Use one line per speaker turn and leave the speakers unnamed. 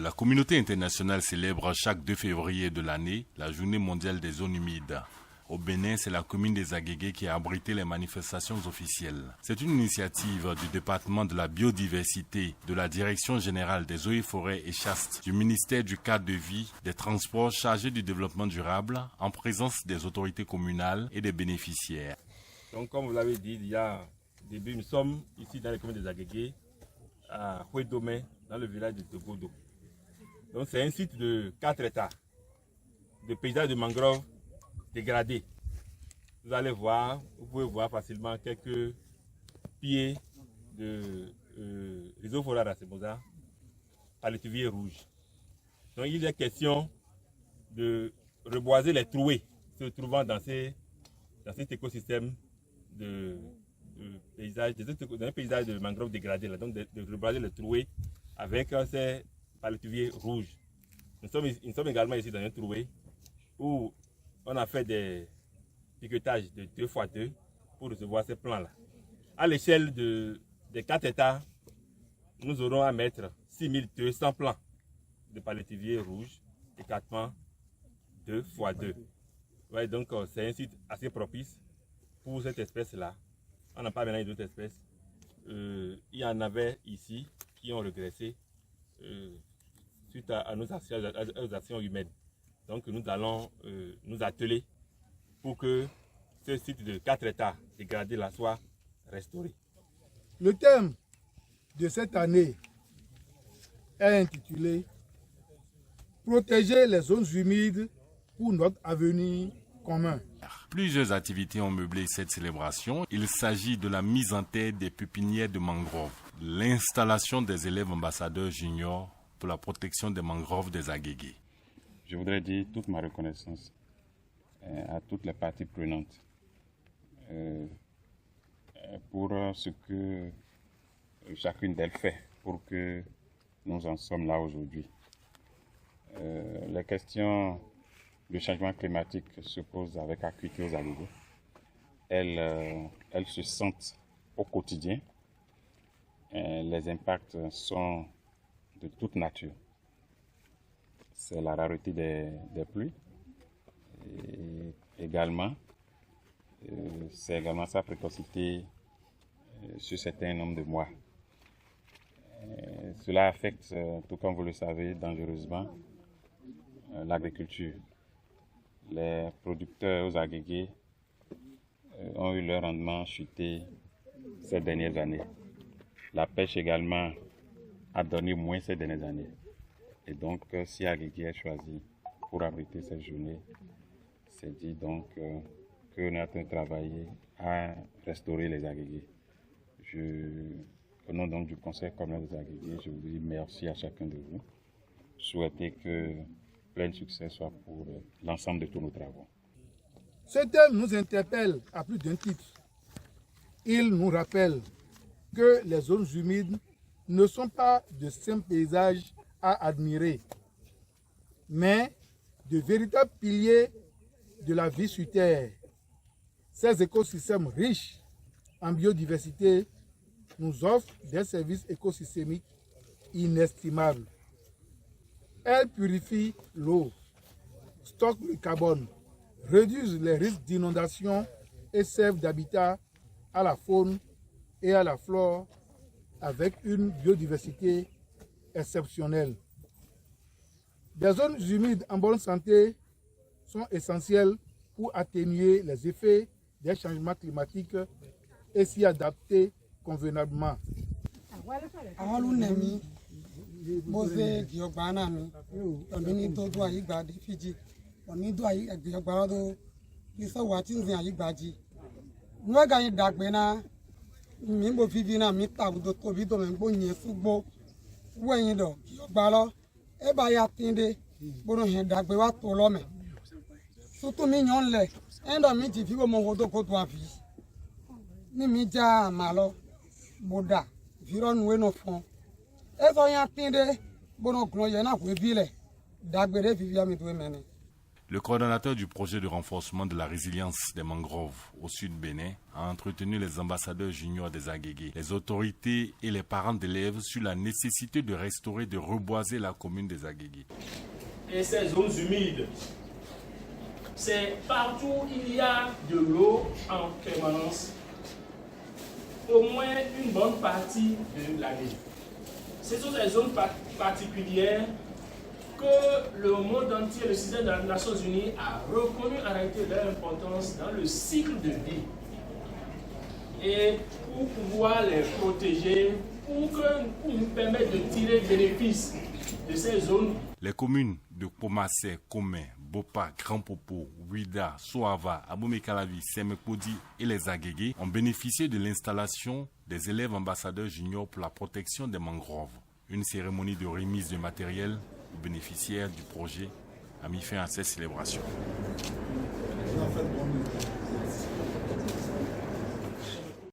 La communauté internationale célèbre chaque 2 février de l'année la journée mondiale des zones humides. Au Bénin, c'est la commune des Agégués qui a abrité les manifestations officielles. C'est une initiative du département de la biodiversité, de la direction générale des eaux et forêts et chastes, du ministère du cadre de vie, des transports chargés du développement durable, en présence des autorités communales et des bénéficiaires.
Donc, comme vous l'avez dit, il y a début, nous sommes ici dans la commune des Agégués, à Houédomé, dans le village de Togodo. Donc, c'est un site de 4 hectares de paysage de mangrove dégradé. Vous allez voir, vous pouvez voir facilement quelques pieds de Rhizophora racemosa palétuvier rouge. Donc, il est question de reboiser les trouées se trouvant dans cet écosystème de paysage, dans un paysage de mangrove dégradé, là, donc de reboiser les trouées avec ces palétuviers rouges. Nous sommes également ici dans un trouée où on a fait des piquetages de 2x2 pour recevoir ces plants-là. À l'échelle des 4 hectares, nous aurons à mettre 6200 plants de palétuviers rouges, écartement 2x2. Ouais, donc c'est un site assez propice pour cette espèce-là. On n'a pas maintenant d'autres espèces. Il y en avait ici qui ont régressé suite à nos actions humaines. Donc nous allons nous atteler pour que ce site de 4 hectares dégradé là soit restauré.
Le thème de cette année est intitulé « Protéger les zones humides pour notre avenir commun ».
Plusieurs activités ont meublé cette célébration. Il s'agit de la mise en terre des pépinières de mangroves, l'installation des élèves ambassadeurs juniors pour la protection des mangroves des Agégués.
Je voudrais dire toute ma reconnaissance à toutes les parties prenantes pour ce que chacune d'elles fait pour que nous en sommes là aujourd'hui. Les questions du changement climatique se posent avec acuité aux Agégués. Elles se sentent au quotidien. Les impacts sont de toute nature. C'est la rareté des pluies et également, c'est également sa précocité sur certains nombres de mois. Cela affecte, tout comme vous le savez, dangereusement l'agriculture. Les producteurs aux Agégués ont eu leur rendement chuté ces dernières années. La pêche également a donné moins ces dernières années. Et donc, si Agégués est choisi pour abriter cette journée, c'est dit donc qu'on est en train de travailler à restaurer les Agégués. Au nom donc du Conseil communal des Agégués, je vous dis merci à chacun de vous. Souhaitez que plein succès soit pour l'ensemble de tous nos travaux.
Ce thème nous interpelle à plus d'un titre. Il nous rappelle que les zones humides ne sont pas de simples paysages à admirer, mais de véritables piliers de la vie sur Terre. Ces écosystèmes riches en biodiversité nous offrent des services écosystémiques inestimables. Elles purifient l'eau, stockent le carbone, réduisent les risques d'inondation et servent d'habitat à la faune et à la flore avec une biodiversité exceptionnelle. Des zones humides en bonne santé sont essentielles pour atténuer les effets des changements climatiques et s'y adapter convenablement.
Mose Giovanna mi oni dodo ayi gba de Fiji oni do ayi Giovanna do iso wa tin zin ayi gbaji nwa ga yin dagbe na mi mo fifi na mi ta do to bi do me gbo yin sugbo wo yin do gba lo e ba ya tinde boro hen dagbe wa to lo me so to mi yan le endo mi ti fi mo wo do ko to afi ni mi ja ma lo boda fi ro nu we no fon
Le coordonnateur du projet de renforcement de la résilience des mangroves au sud Bénin a entretenu les ambassadeurs juniors des Agégués, les autorités et les parents d'élèves sur la nécessité de restaurer et de reboiser la commune des Agégués.
Et ces zones humides, c'est partout où il y a de l'eau en permanence, au moins une bonne partie de l'année. Ce sont des zones particulières que le monde entier, le système des Nations Unies a reconnu en réalité leur importance dans le cycle de vie. Et pour pouvoir les protéger, pour nous permettre de tirer bénéfice de ces zones.
Les communes de Pomassé, Komé, Bopa, Grand Popo, Ouida, Soava, Abomey-Calavi, Semekodi et les Agégués ont bénéficié de l'installation des élèves ambassadeurs juniors pour la protection des mangroves. Une cérémonie de remise de matériel aux bénéficiaires du projet a mis fin à ces célébrations.